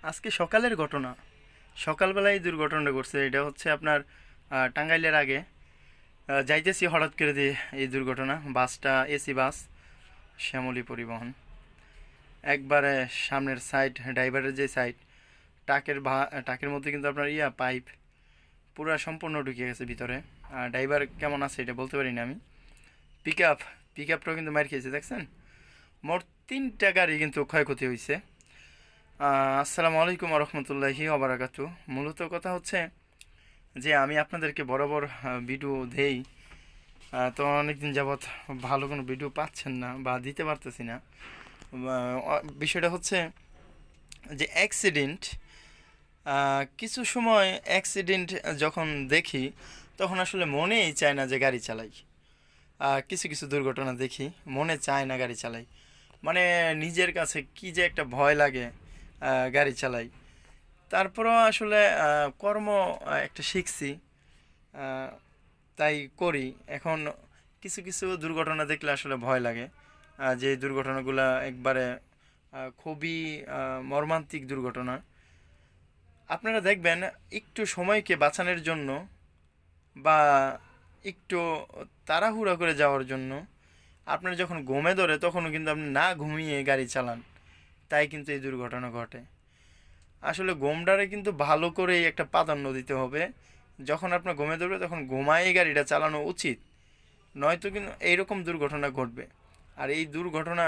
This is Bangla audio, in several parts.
আজকে সকালের ঘটনা। সকালবেলায় এই দুর্ঘটনাটা ঘটছে। এটা হচ্ছে আপনার টাঙ্গাইলের আগে যাইতেছি, হঠাৎ করে দিয়ে এই দুর্ঘটনা। বাসটা এসি বাস, শ্যামলী পরিবহন। একবারে সামনের সাইড, ড্রাইভারের যে সাইড, টাকের মধ্যে কিন্তু আপনার পাইপ পুরো সম্পূর্ণ ঢুকে গেছে ভিতরে। ড্রাইভার কেমন আছে এটা বলতে পারি না আমি। পিক আপ পিক আপটাও কিন্তু মার খেয়েছে, দেখছেন। মোট 3টা গাড়ি কিন্তু ক্ষয়ক্ষতি হয়েছে। আসসালামু আলাইকুম রহমতুল্লাহি ওবারাকাতু। মূলত কথা হচ্ছে যে আমি আপনাদেরকে বরাবর ভিডিও দেই, তো অনেকদিন যাবৎ ভালো কোনো ভিডিও পাচ্ছেন না বা দিতে পারতেছি না। বিষয়টা হচ্ছে যে অ্যাক্সিডেন্ট, কিছু সময় অ্যাক্সিডেন্ট যখন দেখি তখন আসলে মনেই চায় না যে গাড়ি চালাই। কিছু কিছু দুর্ঘটনা দেখি, মনে চায় না গাড়ি চালাই। মানে নিজের কাছে কি যে একটা ভয় লাগে গাড়ি চালাই। তারপরেও আসলে কর্ম একটা শিখছি, আহ, তাই করি। এখন কিছু কিছু দুর্ঘটনা দেখলে আসলে ভয় লাগে, যে দুর্ঘটনাগুলো একবারে খুবই মর্মান্তিক দুর্ঘটনা। আপনারা দেখবেন একটু সময়কে বাঁচানোর জন্য বা একটু তাড়াহুড়া করে যাওয়ার জন্য আপনার যখন ঘুমে ধরে তখনও কিন্তু আপনি না ঘুমিয়ে গাড়ি চালান, তাই কিন্তু এই দুর্ঘটনা ঘটে। আসলে ঘুমটারে কিন্তু ভালো করেই একটা প্রাধান্য দিতে হবে। যখন আপনার ঘুমে ধরবে তখন ঘুমায়েই গাড়িটা চালানো উচিত, নয়তো কিন্তু এইরকম দুর্ঘটনা ঘটবে। আর এই দুর্ঘটনা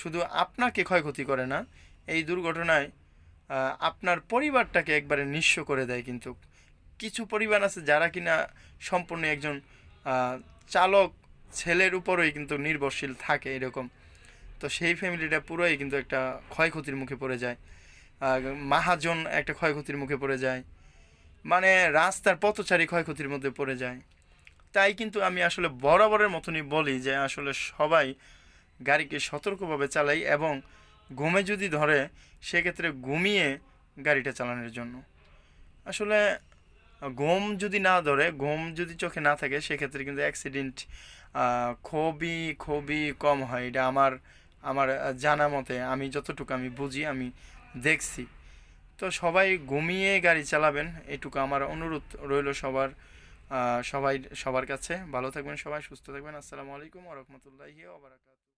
শুধু আপনাকে ক্ষয়ক্ষতি করে না, এই দুর্ঘটনায় আপনার পরিবারটাকে একবারে নিঃস্ব করে দেয়। কিন্তু কিছু পরিবার আছে যারা কিনা সম্পূর্ণ একজন আহ, চালক ছেলের উপরেই কিন্তু নির্ভরশীল থাকে এরকম। তো সেই ফ্যামিলিটা পুরোই কিন্তু একটা ক্ষয়ক্ষতির মুখে পড়ে যায়। মাহাজন একটা ক্ষয়ক্ষতির মুখে পড়ে যায়, মানে রাস্তার পথচারী ক্ষয়ক্ষতির মধ্যে পড়ে যায়। তাই কিন্তু আমি আসলে বরাবরের মতনই বলি যে আসলে সবাই গাড়িকে সতর্কভাবে চালাই, এবং ঘুমে যদি ধরে সেক্ষেত্রে ঘুমিয়ে গাড়িটা চালানোর জন্য। আসলে ঘুম যদি না ধরে, ঘুম যদি চোখে না থাকে, সেক্ষেত্রে কিন্তু অ্যাক্সিডেন্ট খুবই খুবই কম হয়। এটা আমার আমার জানা মতে, আমি যতটুকু আমি বুঝি, আমি দেখছি। তো সবাই ঘুমিয়ে গাড়ি চালাবেন, এটুকু আমার অনুরোধ রইল সবার। সবাই সবার কাছে। ভালো থাকবেন, সবাই সুস্থ থাকবেন। আসসালামু আলাইকুম ওয়া রাহমাতুল্লাহি ওয়া বারাকাতুহু।